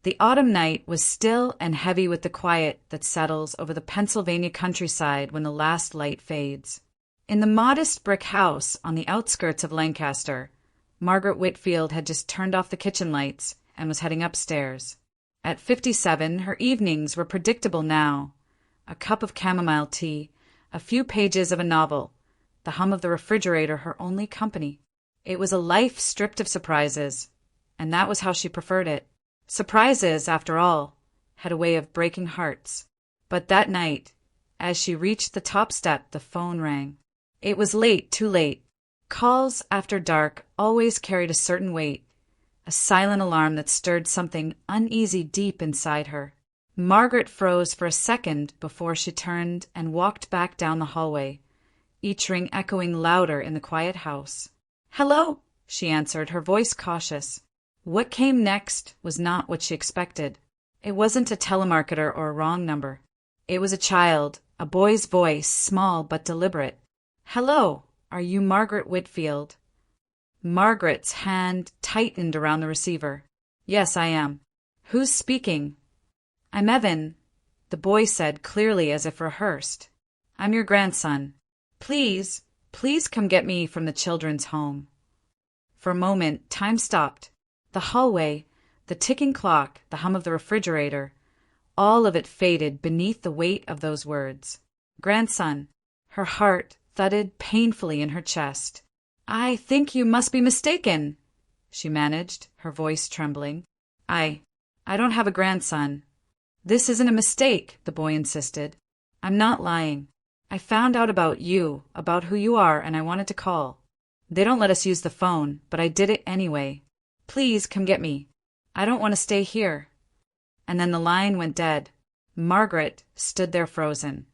The autumn night was still and heavy with the quiet that settles over the Pennsylvania countryside when the last light fades. In the modest brick house on the outskirts of Lancaster, Margaret Whitfield had just turned off the kitchen lights and was heading upstairs. At 57, her evenings were predictable now. A cup of chamomile tea, a few pages of a novel, the hum of the refrigerator her only company. It was a life stripped of surprises, and that was how she preferred it. Surprises, after all, had a way of breaking hearts. But that night, as she reached the top step, the phone rang. It was late, too late. Calls after dark always carried a certain weight, a silent alarm that stirred something uneasy deep inside her. Margaret froze for a second before she turned and walked back down the hallway, each ring echoing louder in the quiet house. "Hello," she answered, her voice cautious. What came next was not what she expected. It wasn't a telemarketer or a wrong number. It was a child, a boy's voice, small but deliberate. "Hello, are you Margaret Whitfield?" Margaret's hand tightened around the receiver. "Yes, I am." "Who's speaking?" "I'm Evan," the boy said clearly as if rehearsed. "I'm your grandson. Please come get me from the children's home." For a moment, time stopped. The hallway, the ticking clock, the hum of the refrigerator, all of it faded beneath the weight of those words. Grandson. Her heart thudded painfully in her chest. "I think you must be mistaken," she managed, her voice trembling. I don't have a grandson." "This isn't a mistake," the boy insisted. "I'm not lying. I found out about you, about who you are, and I wanted to call. They don't let us use the phone, but I did it anyway. Please come get me. I don't want to stay here." And then the line went dead. Margaret stood there frozen,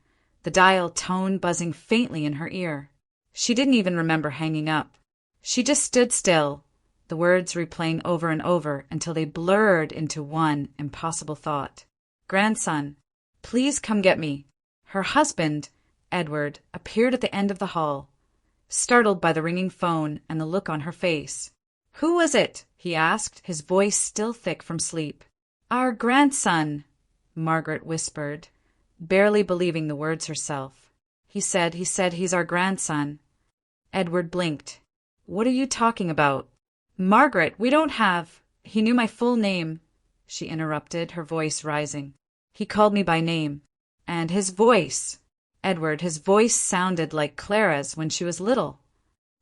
the dial tone buzzing faintly in her ear. She didn't even remember hanging up. She just stood still, the words replaying over and over until they blurred into one impossible thought. "Grandson, please come get me." Her husband, Edward, appeared at the end of the hall, startled by the ringing phone and the look on her face. "Who was it?" he asked, his voice still thick from sleep. "Our grandson," Margaret whispered, barely believing the words herself. He said he's our grandson." Edward blinked. "What are you talking about?" "Margaret, we don't have—" "He knew my full name," she interrupted, her voice rising. "He called me by name. And his voice, Edward, his voice sounded like Clara's when she was little."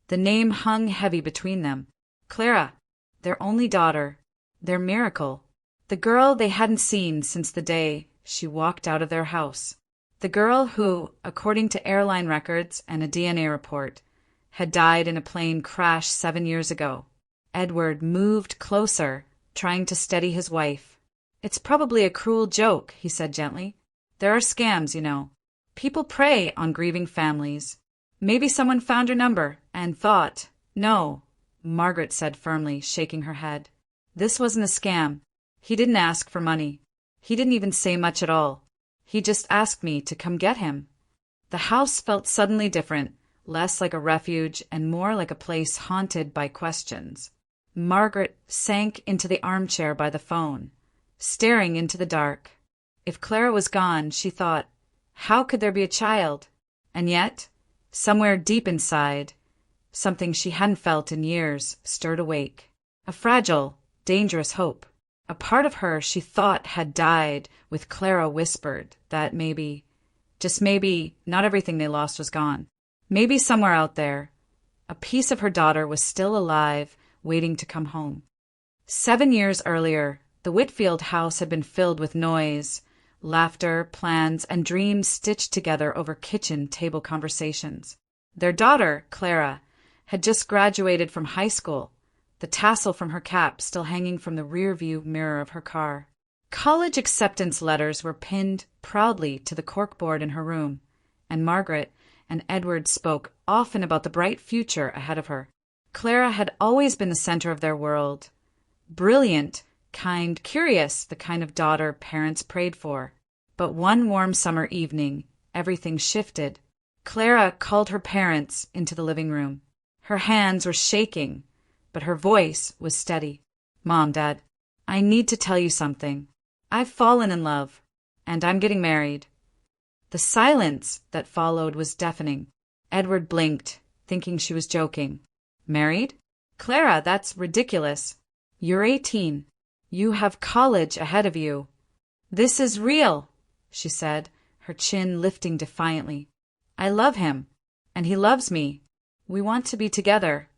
The name hung heavy between them. Clara, their only daughter, their miracle. The girl they hadn't seen since the day she walked out of their house. The girl who, according to airline records and a DNA report, had died in a plane crash 7 years ago. Edward moved closer, trying to steady his wife. "It's probably a cruel joke," he said gently. "There are scams, you know. People prey on grieving families. Maybe someone found your number and thought—" "No," Margaret said firmly, shaking her head. "This wasn't a scam. He didn't ask for money. He didn't even say much at all. He just asked me to come get him." The house felt suddenly different, less like a refuge and more like a place haunted by questions. Margaret sank into the armchair by the phone, staring into the dark. If Clara was gone, she thought, how could there be a child? And yet, somewhere deep inside, something she hadn't felt in years stirred awake. A fragile, dangerous hope. A part of her she thought had died with Clara whispered that maybe, just maybe, not everything they lost was gone. Maybe somewhere out there, a piece of her daughter was still alive, waiting to come home. 7 years earlier, the Whitfield house had been filled with noise, laughter, plans, and dreams stitched together over kitchen table conversations. Their daughter, Clara, had just graduated from high school, the tassel from her cap still hanging from the rear-view mirror of her car. College acceptance letters were pinned proudly to the corkboard in her room, and Margaret and Edward spoke often about the bright future ahead of her. Clara had always been the center of their world. Brilliant, kind, curious, the kind of daughter parents prayed for. But one warm summer evening, everything shifted. Clara called her parents into the living room. Her hands were shaking, but her voice was steady. "Mom, Dad, I need to tell you something. I've fallen in love, and I'm getting married." The silence that followed was deafening. Edward blinked, thinking she was joking. "Married? Clara, that's ridiculous. You're 18. You have college ahead of you." "This is real," she said, her chin lifting defiantly. "I love him, and he loves me. We want to be together."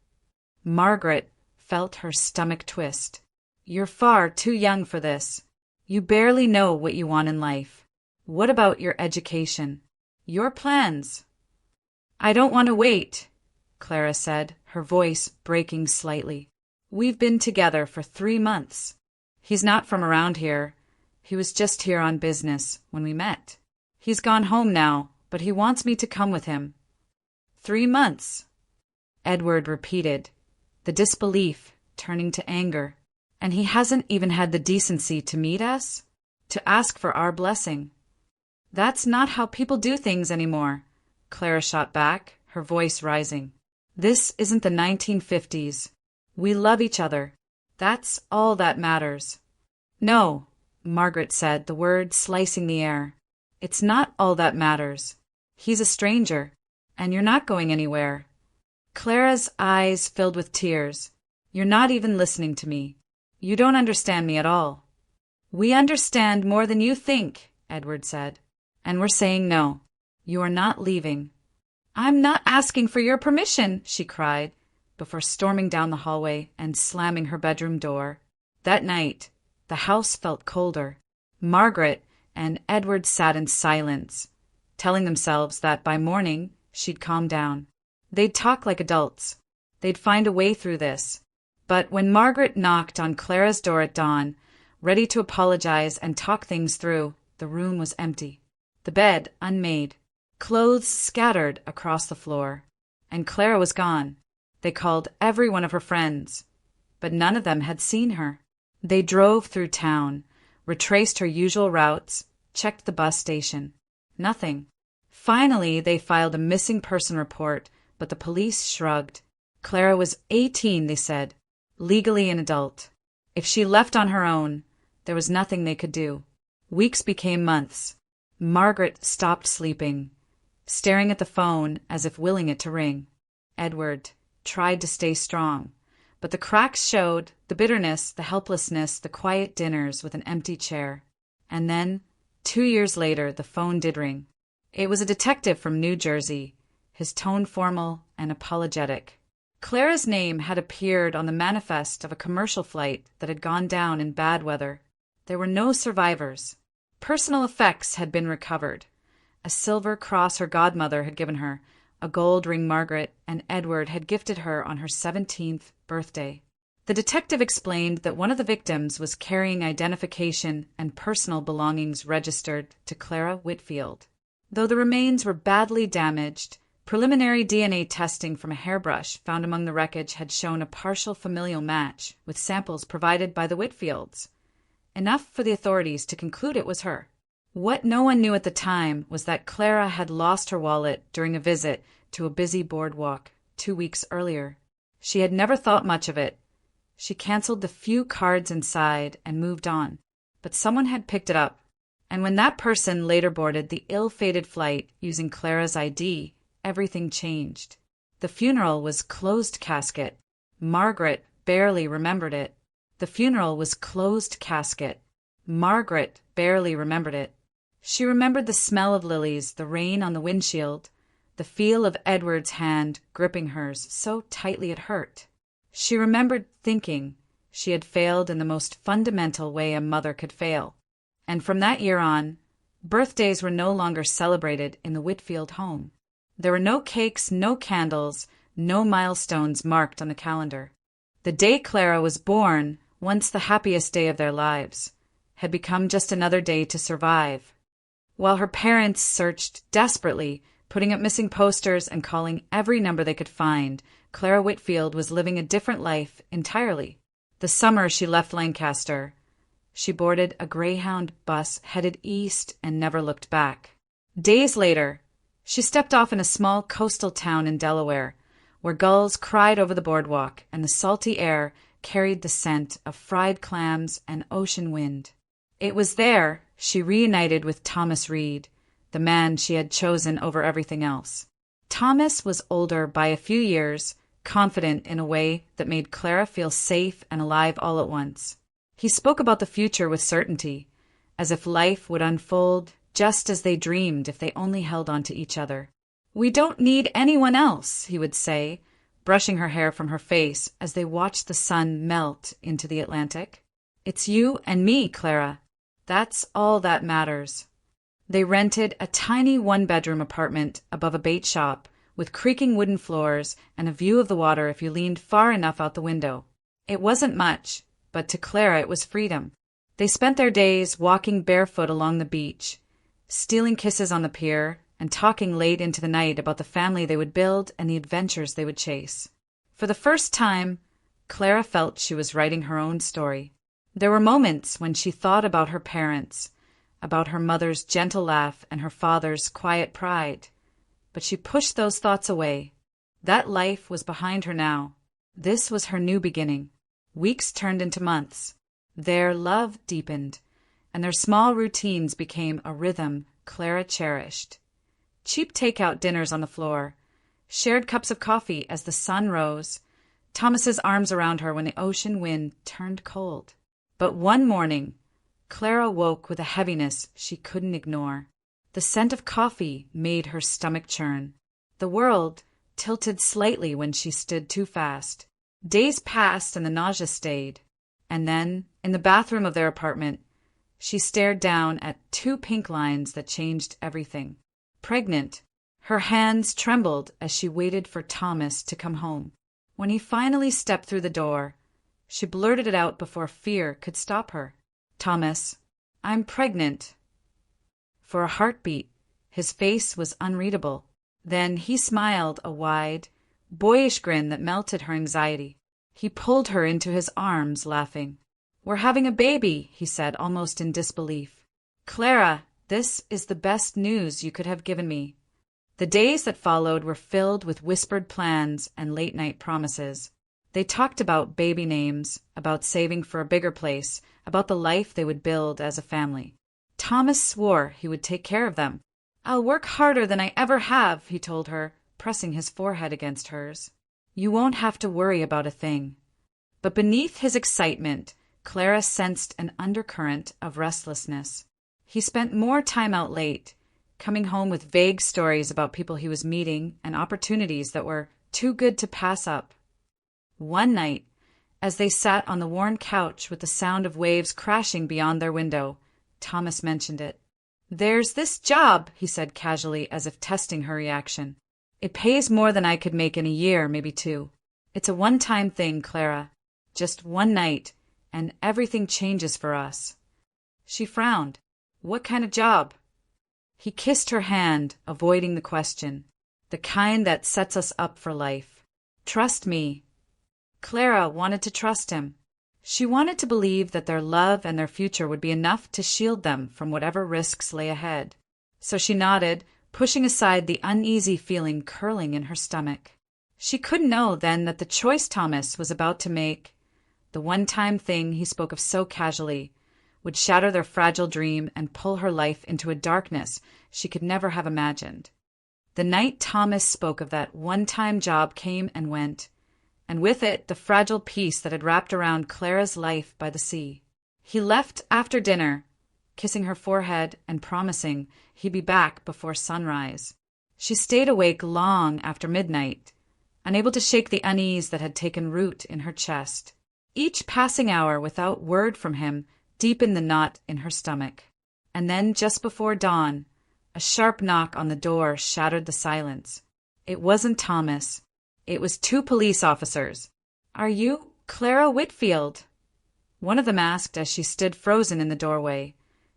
Margaret felt her stomach twist. "You're far too young for this. You barely know what you want in life. What about your education? Your plans?" "I don't want to wait," Clara said, her voice breaking slightly. "We've been together for 3 months. He's not from around here. He was just here on business when we met. He's gone home now, but he wants me to come with him." 3 months, Edward repeated, the disbelief turning to anger. "And he hasn't even had the decency to meet us? To ask for our blessing?" "That's not how people do things anymore," Clara shot back, her voice rising. "This isn't the 1950s. We love each other. That's all that matters." "No," Margaret said, the words slicing the air. "It's not all that matters. He's a stranger, and you're not going anywhere." Clara's eyes filled with tears. "You're not even listening to me. You don't understand me at all." "We understand more than you think," Edward said. "And we're saying no. You are not leaving." "I'm not asking for your permission," she cried, before storming down the hallway and slamming her bedroom door. That night, the house felt colder. Margaret and Edward sat in silence, telling themselves that by morning she'd calm down. They'd talk like adults. They'd find a way through this. But when Margaret knocked on Clara's door at dawn, ready to apologize and talk things through, the room was empty. The bed unmade. Clothes scattered across the floor. And Clara was gone. They called every one of her friends, but none of them had seen her. They drove through town, retraced her usual routes, checked the bus station. Nothing. Finally, they filed a missing person report, but the police shrugged. Clara was 18, they said, legally an adult. If she left on her own, there was nothing they could do. Weeks became months. Margaret stopped sleeping, staring at the phone as if willing it to ring. Edward tried to stay strong, but the cracks showed, the bitterness, the helplessness, the quiet dinners with an empty chair. And then, 2 years later, the phone did ring. It was a detective from New Jersey, his tone formal and apologetic. Clara's name had appeared on the manifest of a commercial flight that had gone down in bad weather. There were no survivors. Personal effects had been recovered. A silver cross her godmother had given her, a gold ring Margaret and Edward had gifted her on her 17th birthday. The detective explained that one of the victims was carrying identification and personal belongings registered to Clara Whitfield. Though the remains were badly damaged, preliminary DNA testing from a hairbrush found among the wreckage had shown a partial familial match with samples provided by the Whitfields, enough for the authorities to conclude it was her. What no one knew at the time was that Clara had lost her wallet during a visit to a busy boardwalk 2 weeks earlier. She had never thought much of it. She canceled the few cards inside and moved on, but someone had picked it up. And when that person later boarded the ill-fated flight using Clara's ID, everything changed. The funeral was closed casket. Margaret barely remembered it. The funeral was closed casket. Margaret barely remembered it. She remembered the smell of lilies, the rain on the windshield, the feel of Edward's hand gripping hers so tightly it hurt. She remembered thinking she had failed in the most fundamental way a mother could fail. And from that year on, birthdays were no longer celebrated in the Whitfield home. There were no cakes, no candles, no milestones marked on the calendar. The day Clara was born, once the happiest day of their lives, had become just another day to survive. While her parents searched desperately, putting up missing posters and calling every number they could find, Clara Whitfield was living a different life entirely. The summer she left Lancaster, she boarded a Greyhound bus headed east and never looked back. Days later, she stepped off in a small coastal town in Delaware, where gulls cried over the boardwalk and the salty air carried the scent of fried clams and ocean wind. It was there she reunited with Thomas Reed, the man she had chosen over everything else. Thomas was older by a few years, confident in a way that made Clara feel safe and alive all at once. He spoke about the future with certainty, as if life would unfold just as they dreamed if they only held on to each other. "We don't need anyone else," he would say, brushing her hair from her face as they watched the sun melt into the Atlantic. "It's you and me, Clara. That's all that matters." They rented a tiny one-bedroom apartment above a bait shop with creaking wooden floors and a view of the water if you leaned far enough out the window. It wasn't much, but to Clara it was freedom. They spent their days walking barefoot along the beach, stealing kisses on the pier, and talking late into the night about the family they would build and the adventures they would chase. For the first time, Clara felt she was writing her own story. There were moments when she thought about her parents, about her mother's gentle laugh and her father's quiet pride. But she pushed those thoughts away. That life was behind her now. This was her new beginning. Weeks turned into months. Their love deepened, and their small routines became a rhythm Clara cherished. Cheap takeout dinners on the floor, shared cups of coffee as the sun rose, Thomas's arms around her when the ocean wind turned cold. But one morning, Clara woke with a heaviness she couldn't ignore. The scent of coffee made her stomach churn. The world tilted slightly when she stood too fast. Days passed and the nausea stayed. And then, in the bathroom of their apartment, she stared down at 2 pink lines that changed everything. Pregnant, her hands trembled as she waited for Thomas to come home. When he finally stepped through the door, she blurted it out before fear could stop her. "Thomas, I'm pregnant." For a heartbeat, his face was unreadable. Then he smiled a wide, boyish grin that melted her anxiety. He pulled her into his arms, laughing. "We're having a baby," he said, almost in disbelief. "Clara, this is the best news you could have given me." The days that followed were filled with whispered plans and late-night promises. They talked about baby names, about saving for a bigger place, about the life they would build as a family. Thomas swore he would take care of them. "I'll work harder than I ever have," he told her, pressing his forehead against hers. "You won't have to worry about a thing." But beneath his excitement, Clara sensed an undercurrent of restlessness. He spent more time out late, coming home with vague stories about people he was meeting and opportunities that were too good to pass up. One night, as they sat on the worn couch with the sound of waves crashing beyond their window, Thomas mentioned it. "There's this job," he said casually, as if testing her reaction. "It pays more than I could make in a year, maybe 2. It's a one-time thing, Clara. Just one night, and everything changes for us." She frowned. "What kind of job?" He kissed her hand, avoiding the question. "The kind that sets us up for life. Trust me." Clara wanted to trust him. She wanted to believe that their love and their future would be enough to shield them from whatever risks lay ahead. So she nodded, pushing aside the uneasy feeling curling in her stomach. She couldn't know then that the choice Thomas was about to make, the one-time thing he spoke of so casually, would shatter their fragile dream and pull her life into a darkness she could never have imagined. The night Thomas spoke of that one-time job came and went, and with it the fragile peace that had wrapped around Clara's life by the sea. He left after dinner, kissing her forehead and promising he'd be back before sunrise. She stayed awake long after midnight, unable to shake the unease that had taken root in her chest. Each passing hour without word from him deepened the knot in her stomach. And then, just before dawn, a sharp knock on the door shattered the silence. It wasn't Thomas. It was 2 police officers. "Are you Clara Whitfield?" One of them asked as she stood frozen in the doorway,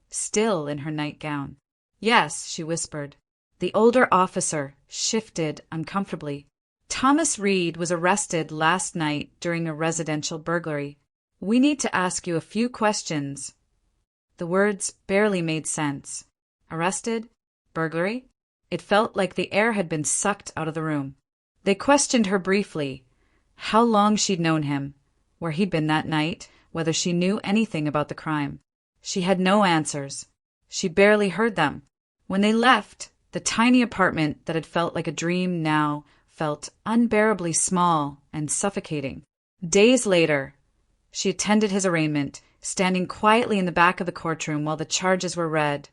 still in her nightgown. "Yes," she whispered. The older officer shifted uncomfortably. "Thomas Reed was arrested last night during a residential burglary. We need to ask you a few questions." The words barely made sense. Arrested? Burglary? It felt like the air had been sucked out of the room. They questioned her briefly, how long she'd known him, where he'd been that night, whether she knew anything about the crime. She had no answers. She barely heard them. When they left, the tiny apartment that had felt like a dream now felt unbearably small and suffocating. Days later, she attended his arraignment, standing quietly in the back of the courtroom while the charges were read: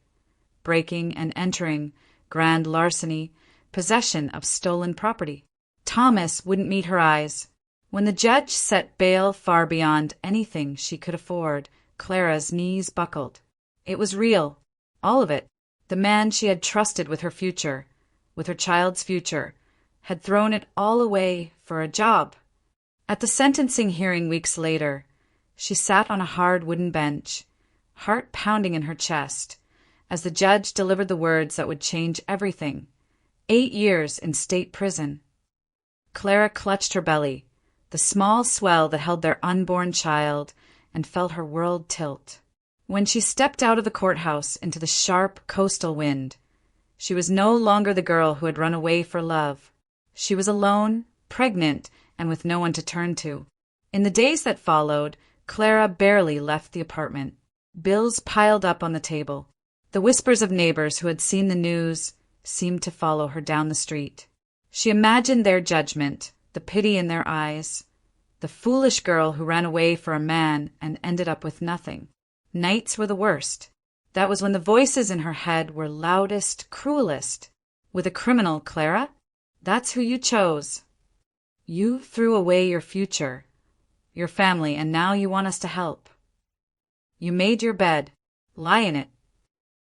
breaking and entering, grand larceny, possession of stolen property. Thomas wouldn't meet her eyes. When the judge set bail far beyond anything she could afford, Clara's knees buckled. It was real, all of it. The man she had trusted with her future, with her child's future, had thrown it all away for a job. At the sentencing hearing weeks later, she sat on a hard wooden bench, heart pounding in her chest, as the judge delivered the words that would change everything. 8 years in state prison. Clara clutched her belly, the small swell that held their unborn child, and felt her world tilt. When she stepped out of the courthouse into the sharp coastal wind, she was no longer the girl who had run away for love. She was alone, pregnant, and with no one to turn to. In the days that followed, Clara barely left the apartment. Bills piled up on the table. The whispers of neighbors who had seen the news seemed to follow her down the street. She imagined their judgment, the pity in their eyes. The foolish girl who ran away for a man and ended up with nothing. Nights were the worst. That was when the voices in her head were loudest, cruelest. With a criminal, Clara? That's who you chose. You threw away your future, your family, and now you want us to help. You made your bed. Lie in it.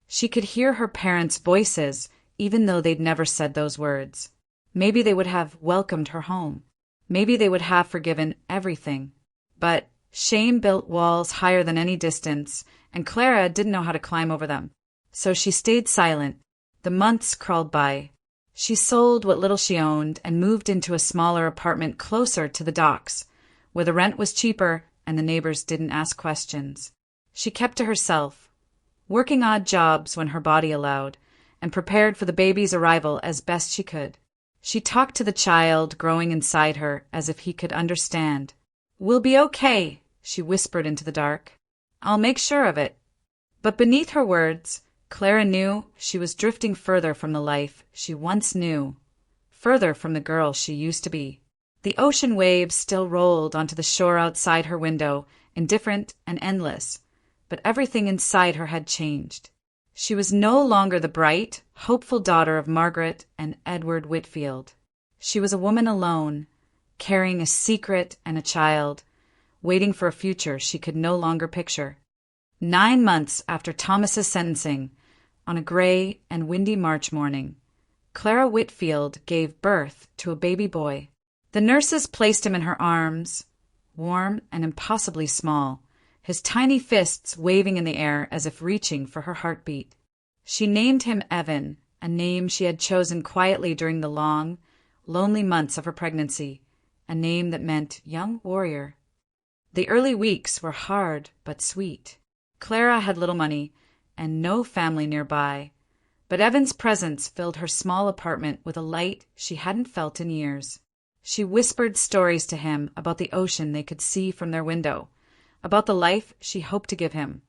She could hear her parents' voices, even though they'd never said those words. Maybe they would have welcomed her home. Maybe they would have forgiven everything. But shame built walls higher than any distance, and Clara didn't know how to climb over them. So she stayed silent. The months crawled by. She sold what little she owned and moved into a smaller apartment closer to the docks, where the rent was cheaper and the neighbors didn't ask questions. She kept to herself, working odd jobs when her body allowed, and prepared for the baby's arrival as best she could. She talked to the child growing inside her as if he could understand. "We'll be okay," she whispered into the dark. "I'll make sure of it." But beneath her words, Clara knew she was drifting further from the life she once knew, further from the girl she used to be. The ocean waves still rolled onto the shore outside her window, indifferent and endless, but everything inside her had changed. She was no longer the bright, hopeful daughter of Margaret and Edward Whitfield. She was a woman alone, carrying a secret and a child, waiting for a future she could no longer picture. 9 months after Thomas's sentencing, on a gray and windy March morning, Clara Whitfield gave birth to a baby boy. The nurses placed him in her arms, warm and impossibly small, his tiny fists waving in the air as if reaching for her heartbeat. She named him Evan, a name she had chosen quietly during the long, lonely months of her pregnancy, a name that meant young warrior. The early weeks were hard but sweet. Clara had little money and no family nearby, but Evan's presence filled her small apartment with a light she hadn't felt in years. She whispered stories to him about the ocean they could see from their window, about the life she hoped to give him,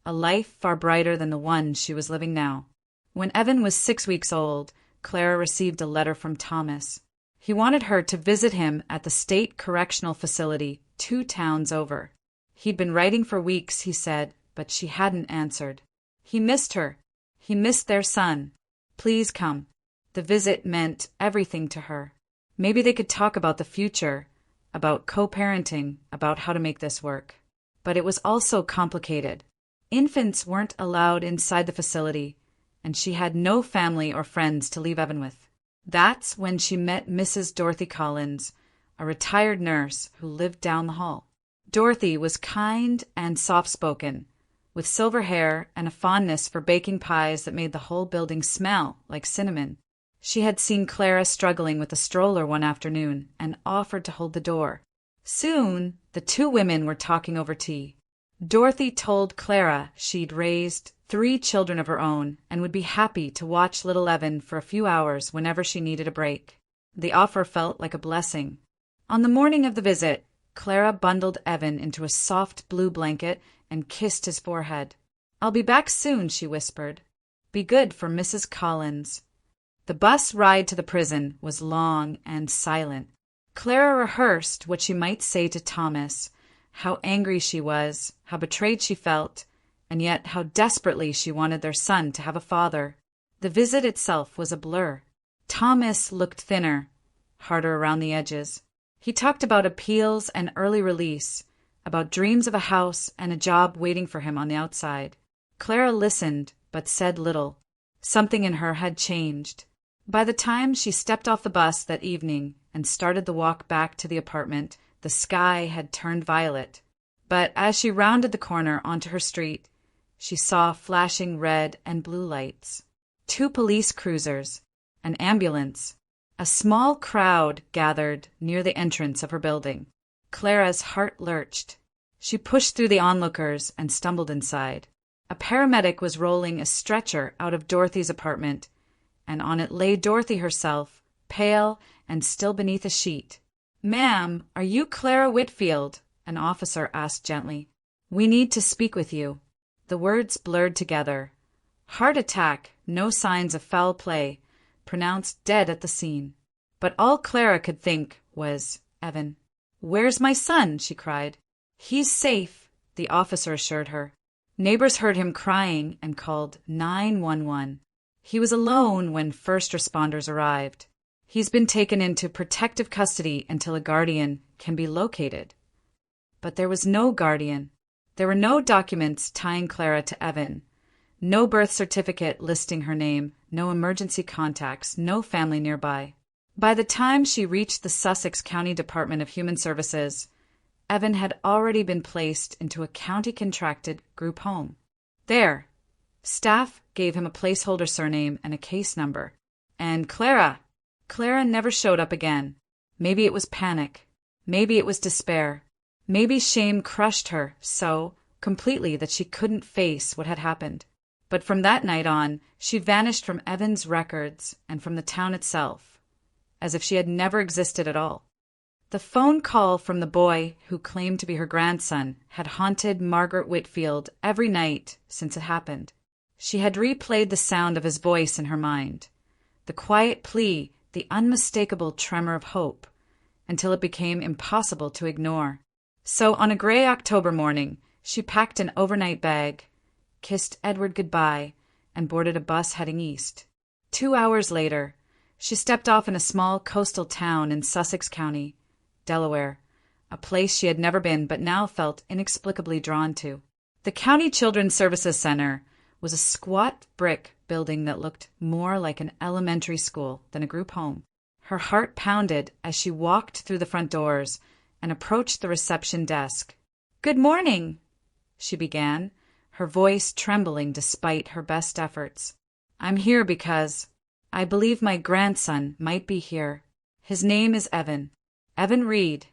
a life far brighter than the one she was living now. When Evan was 6 weeks old, Clara received a letter from Thomas. He wanted her to visit him at the state correctional facility 2 towns over. He'd been writing for weeks, he said, but she hadn't answered. He missed her. He missed their son. Please come. The visit meant everything to her. Maybe they could talk about the future, about co-parenting, about how to make this work. But it was also complicated. Infants weren't allowed inside the facility, and she had no family or friends to leave Evan with. That's when she met Mrs. Dorothy Collins, a retired nurse who lived down the hall. Dorothy was kind and soft-spoken, with silver hair and a fondness for baking pies that made the whole building smell like cinnamon. She had seen Clara struggling with a stroller one afternoon and offered to hold the door. Soon, the 2 women were talking over tea. Dorothy told Clara she'd raised 3 children of her own and would be happy to watch little Evan for a few hours whenever she needed a break. The offer felt like a blessing. On the morning of the visit, Clara bundled Evan into a soft blue blanket and kissed his forehead. "I'll be back soon," she whispered. "Be good for Mrs. Collins." The bus ride to the prison was long and silent. Clara rehearsed what she might say to Thomas, how angry she was, how betrayed she felt, and yet how desperately she wanted their son to have a father. The visit itself was a blur. Thomas looked thinner, harder around the edges. He talked about appeals and early release, about dreams of a house and a job waiting for him on the outside. Clara listened, but said little. Something in her had changed. By the time she stepped off the bus that evening and started the walk back to the apartment, the sky had turned violet. But as she rounded the corner onto her street, she saw flashing red and blue lights. 2 police cruisers, an ambulance. A small crowd gathered near the entrance of her building. Clara's heart lurched. She pushed through the onlookers and stumbled inside. A paramedic was rolling a stretcher out of Dorothy's apartment, and on it lay Dorothy herself, pale and still beneath a sheet. "Ma'am, are you Clara Whitfield?" an officer asked gently. "We need to speak with you." The words blurred together. "Heart attack, no signs of foul play, pronounced dead at the scene." But all Clara could think was Evan. "Where's my son?" she cried. "He's safe," the officer assured her. Neighbors heard him crying and called 911. He was alone when first responders arrived. "He's been taken into protective custody until a guardian can be located." But there was no guardian. There were no documents tying Clara to Evan. No birth certificate listing her name, no emergency contacts, no family nearby. By the time she reached the Sussex County Department of Human Services, Evan had already been placed into a county-contracted group home. There, staff gave him a placeholder surname and a case number. And Clara never showed up again. Maybe it was panic. Maybe it was despair. Maybe shame crushed her so completely that she couldn't face what had happened. But from that night on, she vanished from Evan's records and from the town itself, as if she had never existed at all. The phone call from the boy who claimed to be her grandson had haunted Margaret Whitfield every night since it happened. She had replayed the sound of his voice in her mind, the quiet plea, the unmistakable tremor of hope, until it became impossible to ignore. So on a gray October morning, she packed an overnight bag, kissed Edward goodbye, and boarded a bus heading east. 2 hours later, she stepped off in a small coastal town in Sussex County, Delaware, a place she had never been but now felt inexplicably drawn to. The County Children's Services Center was a squat brick building that looked more like an elementary school than a group home. Her heart pounded as she walked through the front doors and approached the reception desk. "Good morning," she began, her voice trembling despite her best efforts. "I'm here because I believe my grandson might be here. His name is Evan. Evan Reed."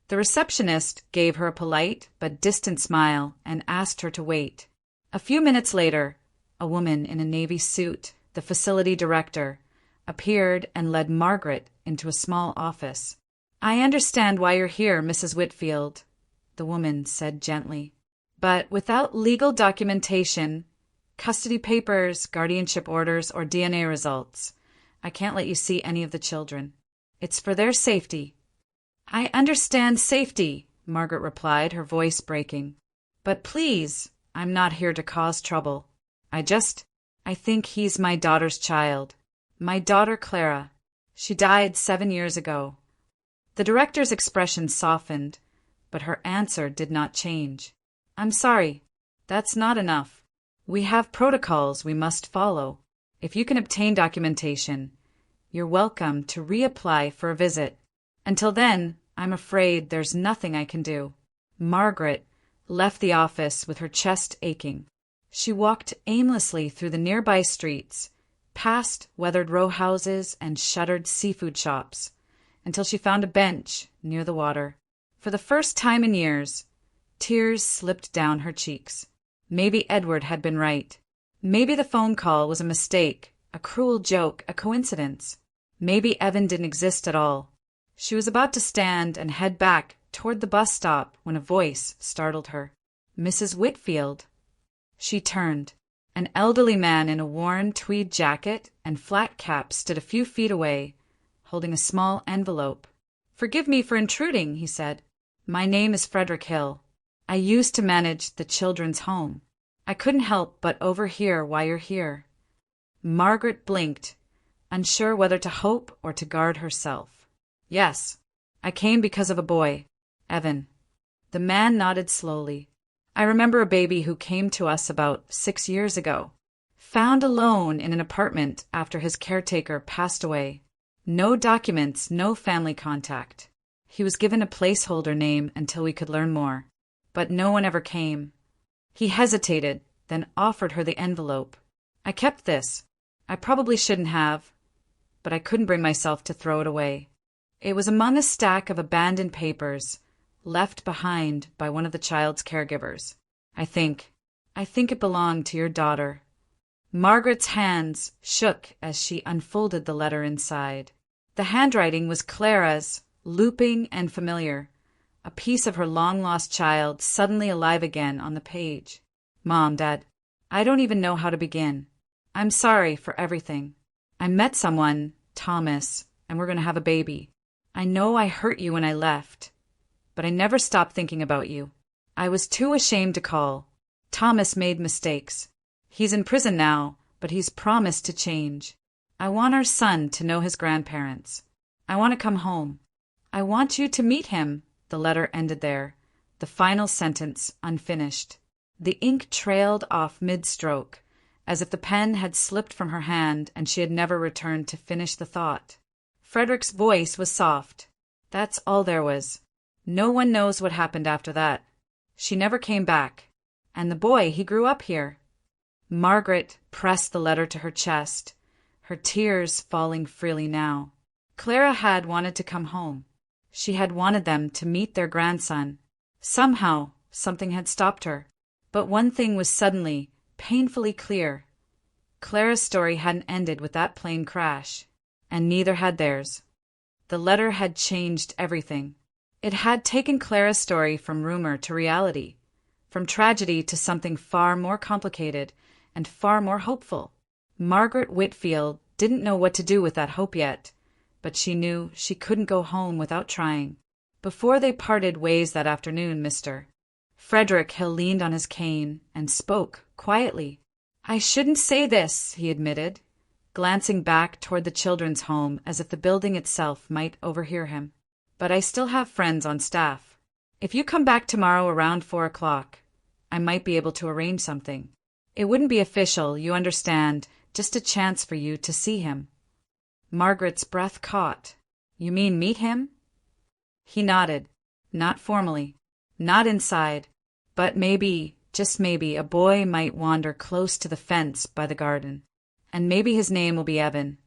The receptionist gave her a polite but distant smile and asked her to wait. A few minutes later, a woman in a navy suit, the facility director, appeared and led Margaret into a small office. "I understand why you're here, Mrs. Whitfield," the woman said gently. "But without legal documentation, custody papers, guardianship orders, or DNA results, I can't let you see any of the children. It's for their safety." "I understand safety," Margaret replied, her voice breaking. "But please, I'm not here to cause trouble. I think he's my daughter's child. My daughter Clara. She died 7 years ago." The director's expression softened, but her answer did not change. "I'm sorry. That's not enough. We have protocols we must follow. If you can obtain documentation, you're welcome to reapply for a visit. Until then, I'm afraid there's nothing I can do." Margaret left the office with her chest aching. She walked aimlessly through the nearby streets, past weathered row houses and shuttered seafood shops, until she found a bench near the water. For the first time in years, tears slipped down her cheeks. Maybe Edward had been right. Maybe the phone call was a mistake, a cruel joke, a coincidence. Maybe Evan didn't exist at all. She was about to stand and head back toward the bus stop when a voice startled her. "Mrs. Whitfield." She turned. An elderly man in a worn tweed jacket and flat cap stood a few feet away, holding a small envelope. "Forgive me for intruding," he said. "My name is Frederick Hill. I used to manage the children's home. I couldn't help but overhear why you're here." Margaret blinked, unsure whether to hope or to guard herself. "Yes, I came because of a boy, Evan." The man nodded slowly. "I remember a baby who came to us about 6 years ago. Found alone in an apartment after his caretaker passed away. No documents, no family contact. He was given a placeholder name until we could learn more. But no one ever came." He hesitated, then offered her the envelope. "I kept this. I probably shouldn't have, but I couldn't bring myself to throw it away. It was among a stack of abandoned papers left behind by one of the child's caregivers. I think it belonged to your daughter." Margaret's hands shook as she unfolded the letter inside. The handwriting was Clara's, looping and familiar, a piece of her long-lost child suddenly alive again on the page. "Mom, Dad, I don't even know how to begin. I'm sorry for everything. I met someone, Thomas, and we're going to have a baby. I know I hurt you when I left, but I never stopped thinking about you. I was too ashamed to call. Thomas made mistakes. He's in prison now, but he's promised to change. I want our son to know his grandparents. I want to come home. I want you to meet him." The letter ended there, the final sentence unfinished. The ink trailed off mid-stroke, as if the pen had slipped from her hand and she had never returned to finish the thought. Frederick's voice was soft. "That's all there was. No one knows what happened after that. She never came back. And the boy, he grew up here." Margaret pressed the letter to her chest, her tears falling freely now. Clara had wanted to come home. She had wanted them to meet their grandson. Somehow, something had stopped her. But one thing was suddenly, painfully clear. Clara's story hadn't ended with that plane crash, and neither had theirs. The letter had changed everything. It had taken Clara's story from rumor to reality, from tragedy to something far more complicated and far more hopeful. Margaret Whitfield didn't know what to do with that hope yet, but she knew she couldn't go home without trying. Before they parted ways that afternoon, Frederick Hill leaned on his cane and spoke quietly. "I shouldn't say this," he admitted, glancing back toward the children's home as if the building itself might overhear him. "But I still have friends on staff. If you come back tomorrow around 4 o'clock, I might be able to arrange something. It wouldn't be official, you understand, just a chance for you to see him." Margaret's breath caught. "You mean meet him?" He nodded. "Not formally. Not inside. But maybe, just maybe, a boy might wander close to the fence by the garden. And maybe his name will be Evan."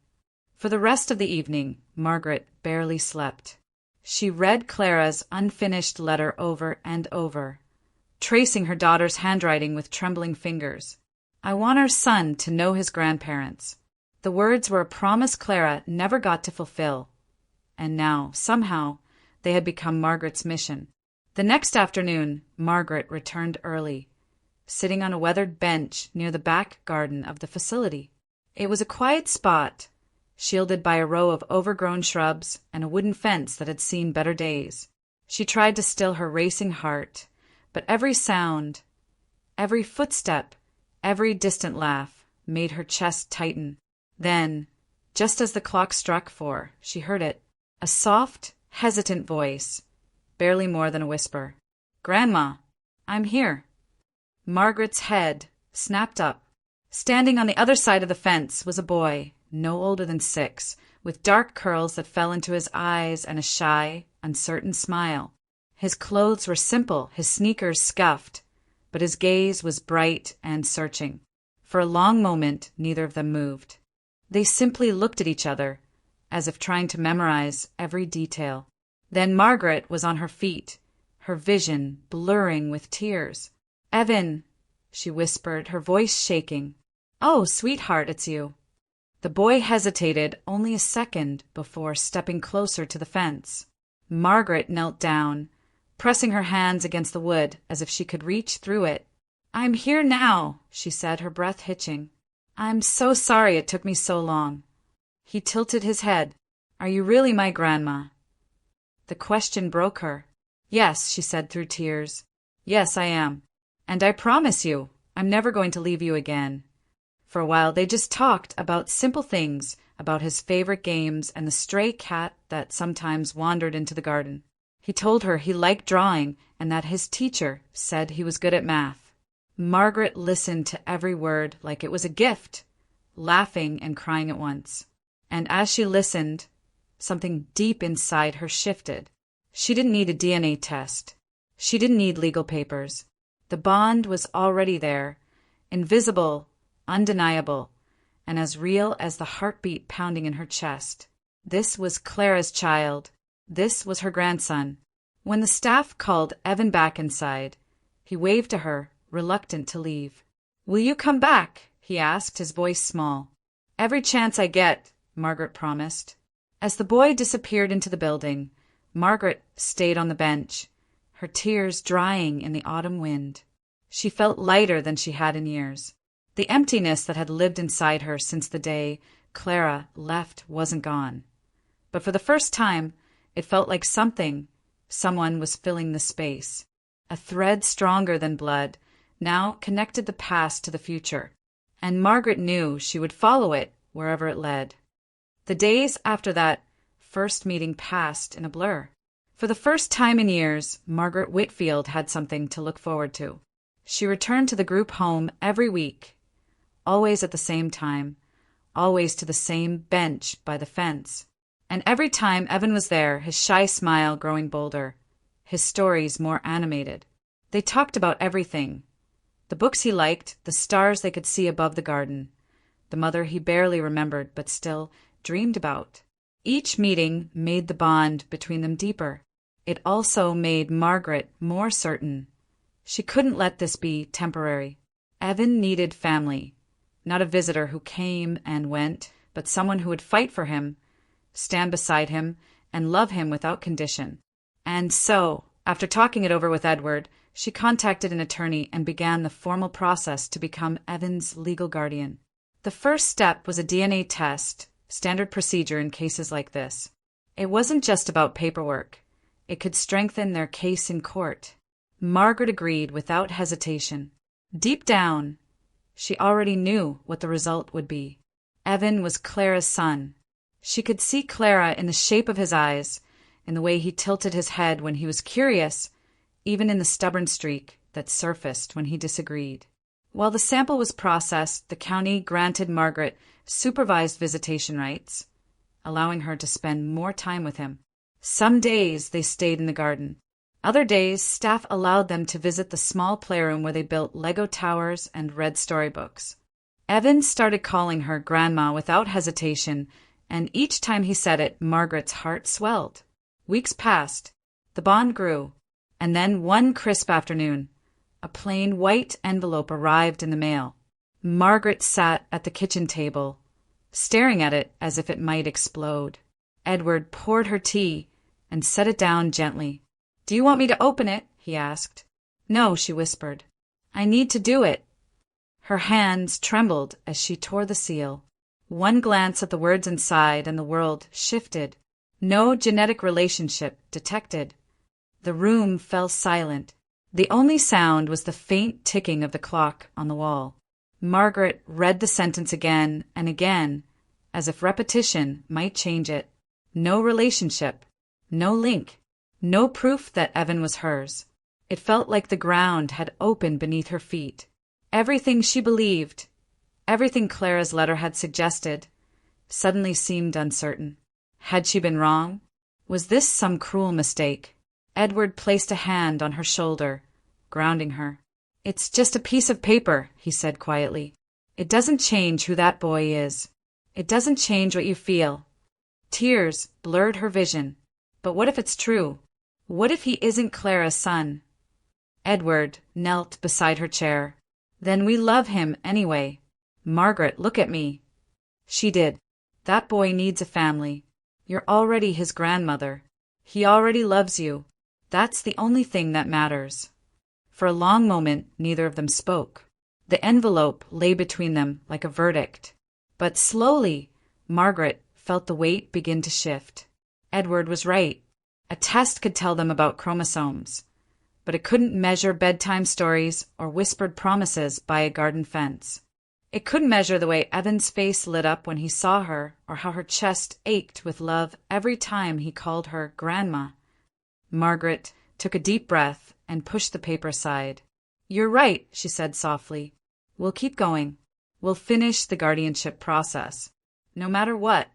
For the rest of the evening, Margaret barely slept. She read Clara's unfinished letter over and over, tracing her daughter's handwriting with trembling fingers. "I want our son to know his grandparents." The words were a promise Clara never got to fulfill. And now, somehow, they had become Margaret's mission. The next afternoon, Margaret returned early, sitting on a weathered bench near the back garden of the facility. It was a quiet spot, shielded by a row of overgrown shrubs and a wooden fence that had seen better days. She tried to still her racing heart, but every sound, every footstep, every distant laugh made her chest tighten. Then, just as the clock struck 4, she heard it, a soft, hesitant voice, barely more than a whisper. "Grandma, I'm here." Margaret's head snapped up. Standing on the other side of the fence was a boy, no older than 6, with dark curls that fell into his eyes and a shy, uncertain smile. His clothes were simple, his sneakers scuffed, but his gaze was bright and searching. For a long moment, neither of them moved. They simply looked at each other, as if trying to memorize every detail. Then Margaret was on her feet, her vision blurring with tears. "Evan," she whispered, her voice shaking. "Oh, sweetheart, it's you." The boy hesitated only a second before stepping closer to the fence. Margaret knelt down, pressing her hands against the wood as if she could reach through it. "I'm here now," she said, her breath hitching. "I'm so sorry it took me so long." He tilted his head. "Are you really my grandma?" The question broke her. "Yes," she said through tears. "Yes, I am. And I promise you, I'm never going to leave you again." For a while they just talked about simple things, about his favorite games and the stray cat that sometimes wandered into the garden. He told her he liked drawing and that his teacher said he was good at math. Margaret listened to every word like it was a gift, laughing and crying at once. And as she listened, something deep inside her shifted. She didn't need a DNA test. She didn't need legal papers. The bond was already there, invisible, undeniable, and as real as the heartbeat pounding in her chest. This was Clara's child. This was her grandson. When the staff called Evan back inside, he waved to her, reluctant to leave. "Will you come back?" he asked, his voice small. "Every chance I get," Margaret promised. As the boy disappeared into the building, Margaret stayed on the bench, her tears drying in the autumn wind. She felt lighter than she had in years. The emptiness that had lived inside her since the day Clara left wasn't gone. But for the first time, it felt like someone was filling the space. A thread stronger than blood now connected the past to the future, and Margaret knew she would follow it wherever it led. The days after that first meeting passed in a blur. For the first time in years, Margaret Whitfield had something to look forward to. She returned to the group home every week, always at the same time, always to the same bench by the fence. And every time Evan was there, his shy smile growing bolder, his stories more animated. They talked about everything. The books he liked, the stars they could see above the garden, the mother he barely remembered but still dreamed about. Each meeting made the bond between them deeper. It also made Margaret more certain. She couldn't let this be temporary. Evan needed family, not a visitor who came and went, but someone who would fight for him, stand beside him, and love him without condition. And so, after talking it over with Edward, she contacted an attorney and began the formal process to become Evan's legal guardian. The first step was a DNA test, standard procedure in cases like this. It wasn't just about paperwork. It could strengthen their case in court. Margaret agreed without hesitation. Deep down, she already knew what the result would be. Evan was Clara's son. She could see Clara in the shape of his eyes, in the way he tilted his head when he was curious, even in the stubborn streak that surfaced when he disagreed. While the sample was processed, the county granted Margaret supervised visitation rights, allowing her to spend more time with him. Some days they stayed in the garden. Other days, staff allowed them to visit the small playroom where they built Lego towers and read storybooks. Evan started calling her Grandma without hesitation, and each time he said it, Margaret's heart swelled. Weeks passed. The bond grew. And then one crisp afternoon, a plain white envelope arrived in the mail. Margaret sat at the kitchen table, staring at it as if it might explode. Edward poured her tea and set it down gently. "Do you want me to open it?" he asked. "No," she whispered. "I need to do it." Her hands trembled as she tore the seal. One glance at the words inside and the world shifted. No genetic relationship detected. The room fell silent. The only sound was the faint ticking of the clock on the wall. Margaret read the sentence again and again, as if repetition might change it. No relationship, no link, no proof that Evan was hers. It felt like the ground had opened beneath her feet. Everything she believed, everything Clara's letter had suggested, suddenly seemed uncertain. Had she been wrong? Was this some cruel mistake? Edward placed a hand on her shoulder, grounding her. "It's just a piece of paper," he said quietly. "It doesn't change who that boy is. It doesn't change what you feel." Tears blurred her vision. But what if it's true? What if he isn't Clara's son? Edward knelt beside her chair. "Then we love him anyway. Margaret, look at me." She did. "That boy needs a family. You're already his grandmother. He already loves you. That's the only thing that matters." For a long moment, neither of them spoke. The envelope lay between them like a verdict. But slowly, Margaret felt the weight begin to shift. Edward was right. A test could tell them about chromosomes, but it couldn't measure bedtime stories or whispered promises by a garden fence. It couldn't measure the way Evan's face lit up when he saw her, or how her chest ached with love every time he called her Grandma. Margaret took a deep breath and pushed the paper aside. "You're right," she said softly. "We'll keep going. We'll finish the guardianship process, no matter what."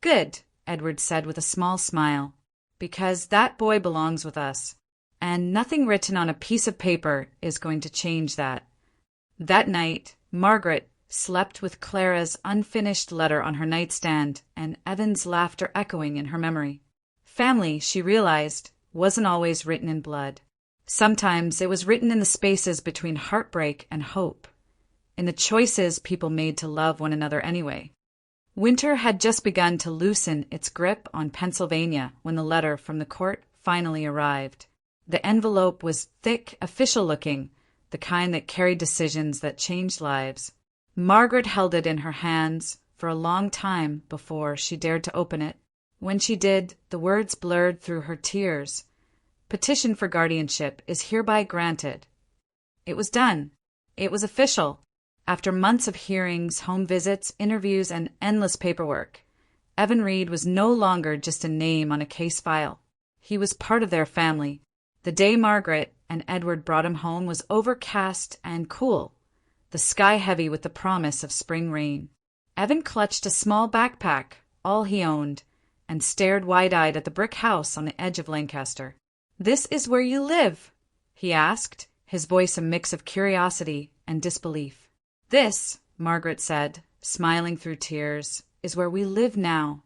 "Good," Edward said with a small smile, "because that boy belongs with us, and nothing written on a piece of paper is going to change that." That night, Margaret slept with Clara's unfinished letter on her nightstand and Evan's laughter echoing in her memory. Family, she realized, wasn't always written in blood. Sometimes it was written in the spaces between heartbreak and hope, in the choices people made to love one another anyway. Winter had just begun to loosen its grip on Pennsylvania when the letter from the court finally arrived. The envelope was thick, official-looking, the kind that carried decisions that changed lives. Margaret held it in her hands for a long time before she dared to open it. When she did, the words blurred through her tears. "Petition for guardianship is hereby granted." It was done. It was official. After months of hearings, home visits, interviews, and endless paperwork, Evan Reed was no longer just a name on a case file. He was part of their family. The day Margaret and Edward brought him home was overcast and cool, the sky heavy with the promise of spring rain. Evan clutched a small backpack, all he owned, and stared wide-eyed at the brick house on the edge of Lancaster. "This is where you live?" he asked, his voice a mix of curiosity and disbelief. "This," Margaret said, smiling through tears, "is where we live now."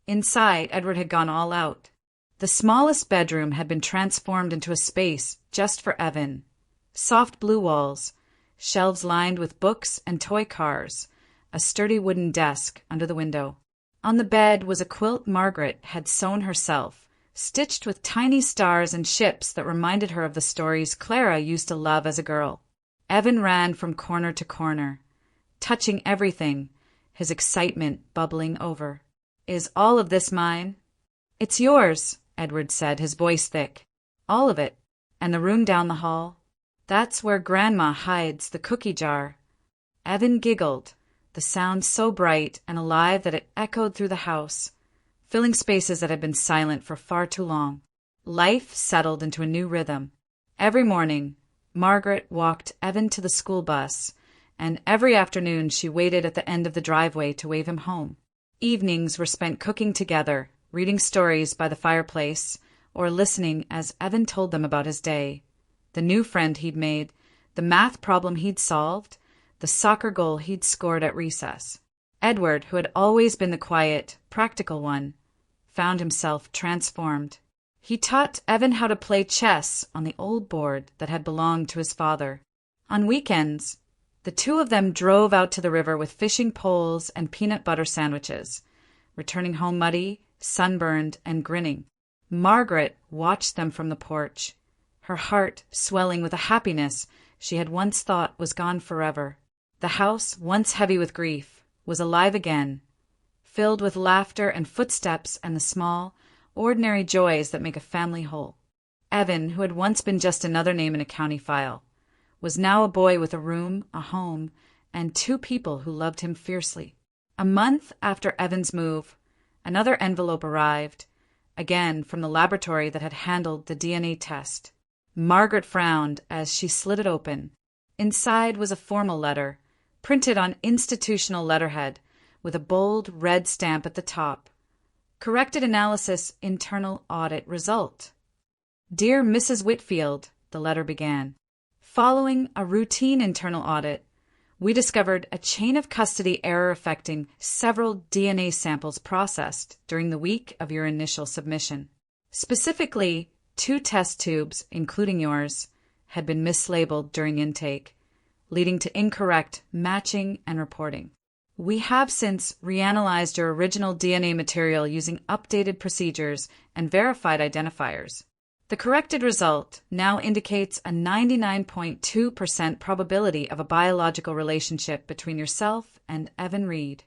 Inside, Edward had gone all out. The smallest bedroom had been transformed into a space just for Evan. Soft blue walls, shelves lined with books and toy cars, a sturdy wooden desk under the window. On the bed was a quilt Margaret had sewn herself, stitched with tiny stars and ships that reminded her of the stories Clara used to love as a girl. Evan ran from corner to corner, touching everything, his excitement bubbling over. "Is all of this mine?" "It's yours," Edward said, his voice thick. "All of it. And the room down the hall? That's where Grandma hides the cookie jar." Evan giggled, the sound so bright and alive that it echoed through the house, filling spaces that had been silent for far too long. Life settled into a new rhythm. Every morning, Margaret walked Evan to the school bus, and every afternoon she waited at the end of the driveway to wave him home. Evenings were spent cooking together, reading stories by the fireplace, or listening as Evan told them about his day, the new friend he'd made, the math problem he'd solved, the soccer goal he'd scored at recess. Edward, who had always been the quiet, practical one, found himself transformed. He taught Evan how to play chess on the old board that had belonged to his father. On weekends, the two of them drove out to the river with fishing poles and peanut butter sandwiches, returning home muddy, sunburned, and grinning. Margaret watched them from the porch, her heart swelling with a happiness she had once thought was gone forever. The house, once heavy with grief, was alive again, filled with laughter and footsteps and the small, ordinary joys that make a family whole. Evan, who had once been just another name in a county file, was now a boy with a room, a home, and two people who loved him fiercely. A month after Evan's move, another envelope arrived, again from the laboratory that had handled the DNA test. Margaret frowned as she slid it open. Inside was a formal letter, printed on institutional letterhead, with a bold red stamp at the top. Corrected analysis internal audit result. "Dear Mrs. Whitfield," the letter began. "Following a routine internal audit, we discovered a chain of custody error affecting several DNA samples processed during the week of your initial submission. Specifically, 2 test tubes, including yours, had been mislabeled during intake, leading to incorrect matching and reporting. We have since reanalyzed your original DNA material using updated procedures and verified identifiers. The corrected result now indicates a 99.2% probability of a biological relationship between yourself and Evan Reed.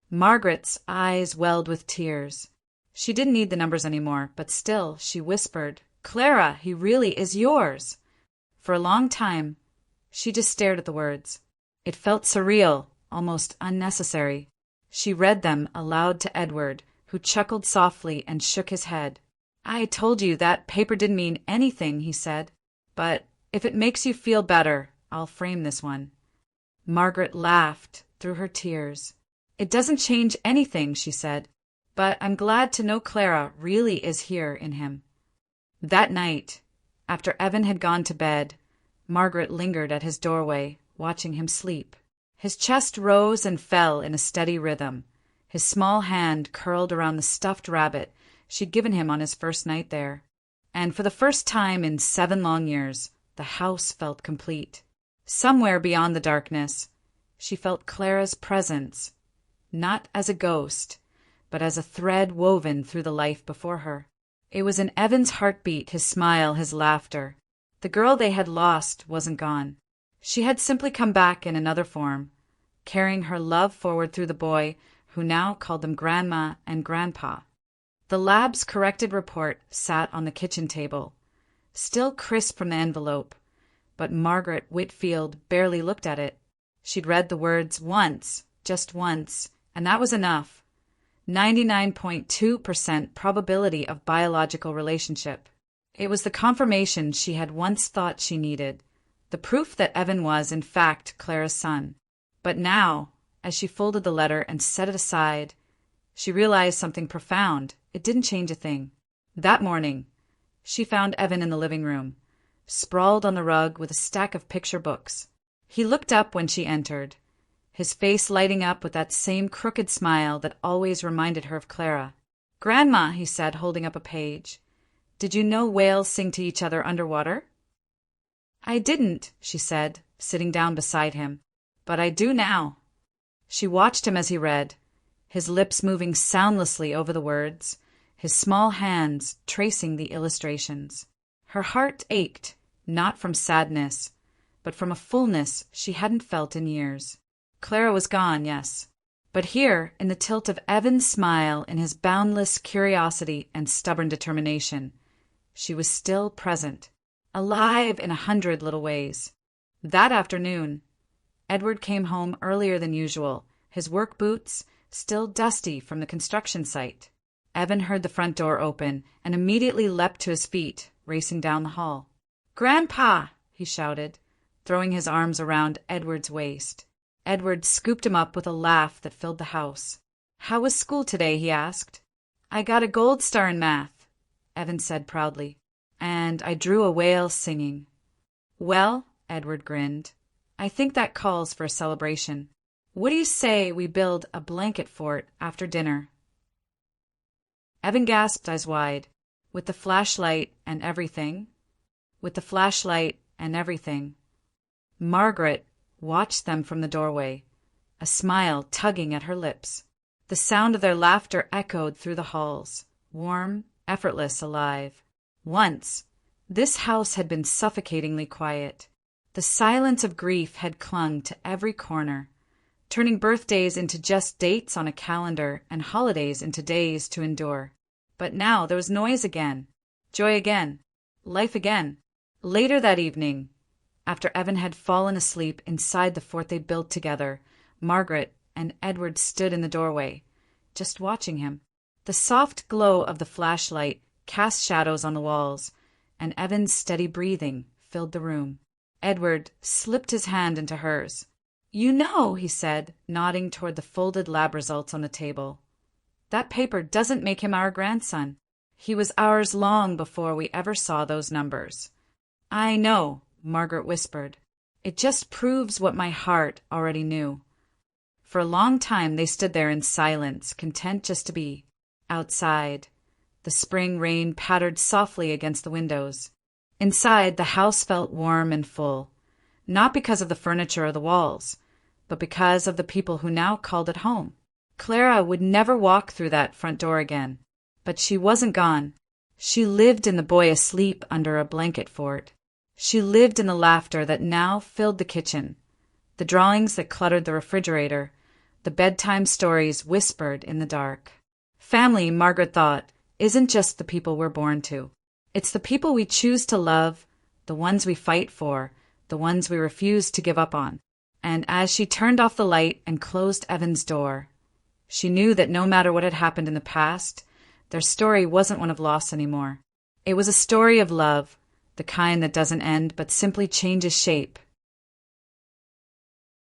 Margaret's eyes welled with tears. She didn't need the numbers anymore, but still, she whispered, "Clara, he really is yours." For a long time, she just stared at the words. It felt surreal, almost unnecessary. She read them aloud to Edward, who chuckled softly and shook his head. "I told you that paper didn't mean anything," he said. "But if it makes you feel better, I'll frame this one." Margaret laughed through her tears. "It doesn't change anything," she said, "but I'm glad to know Clara really is here in him." That night, after Evan had gone to bed, Margaret lingered at his doorway, watching him sleep. His chest rose and fell in a steady rhythm. His small hand curled around the stuffed rabbit she'd given him on his first night there. And for the first time in 7 long years, the house felt complete. Somewhere beyond the darkness, she felt Clara's presence, not as a ghost, but as a thread woven through the life before her. It was in Evan's heartbeat, his smile, his laughter. The girl they had lost wasn't gone. She had simply come back in another form, carrying her love forward through the boy who now called them Grandma and Grandpa. The lab's corrected report sat on the kitchen table, still crisp from the envelope, but Margaret Whitfield barely looked at it. She'd read the words once, just once, and that was enough. 99.2% probability of biological relationship. It was the confirmation she had once thought she needed, the proof that Evan was, in fact, Clara's son. But now, as she folded the letter and set it aside, she realized something profound. It didn't change a thing. That morning, she found Evan in the living room, sprawled on the rug with a stack of picture books. He looked up when she entered, his face lighting up with that same crooked smile that always reminded her of Clara. "Grandma," he said, holding up a page, "did you know whales sing to each other underwater?" "I didn't," she said, sitting down beside him, "but I do now." She watched him as he read, his lips moving soundlessly over the words, his small hands tracing the illustrations. Her heart ached, not from sadness, but from a fullness she hadn't felt in years. Clara was gone, yes, but here, in the tilt of Evan's smile, in his boundless curiosity and stubborn determination, she was still present, alive in 100 little ways. That afternoon, Edward came home earlier than usual, his work boots still dusty from the construction site. Evan heard the front door open and immediately leapt to his feet, racing down the hall. "Grandpa!" he shouted, throwing his arms around Edward's waist. Edward scooped him up with a laugh that filled the house. "How was school today?" he asked. "I got a gold star in math," Evan said proudly, "and I drew a whale singing." "Well," Edward grinned, "I think that calls for a celebration. What do you say we build a blanket fort after dinner?" Evan gasped, eyes wide. "With the flashlight and everything?" "With the flashlight and everything." Margaret watched them from the doorway, a smile tugging at her lips. The sound of their laughter echoed through the halls, warm, effortless, alive. Once, this house had been suffocatingly quiet. The silence of grief had clung to every corner, turning birthdays into just dates on a calendar and holidays into days to endure. But now there was noise again, joy again, life again. Later that evening, after Evan had fallen asleep inside the fort they built together, Margaret and Edward stood in the doorway, just watching him. The soft glow of the flashlight cast shadows on the walls, and Evan's steady breathing filled the room. Edward slipped his hand into hers. "You know," he said, nodding toward the folded lab results on the table, "that paper doesn't make him our grandson. He was ours long before we ever saw those numbers." "I know," Margaret whispered. "It just proves what my heart already knew." For a long time they stood there in silence, content just to be. Outside, the spring rain pattered softly against the windows. Inside, the house felt warm and full, not because of the furniture or the walls, but because of the people who now called it home. Clara would never walk through that front door again, but she wasn't gone. She lived in the boy asleep under a blanket fort. She lived in the laughter that now filled the kitchen, the drawings that cluttered the refrigerator, the bedtime stories whispered in the dark. Family, Margaret thought, isn't just the people we're born to. It's the people we choose to love, the ones we fight for, the ones we refuse to give up on. And as she turned off the light and closed Evan's door, she knew that no matter what had happened in the past, their story wasn't one of loss anymore. It was a story of love, the kind that doesn't end but simply changes shape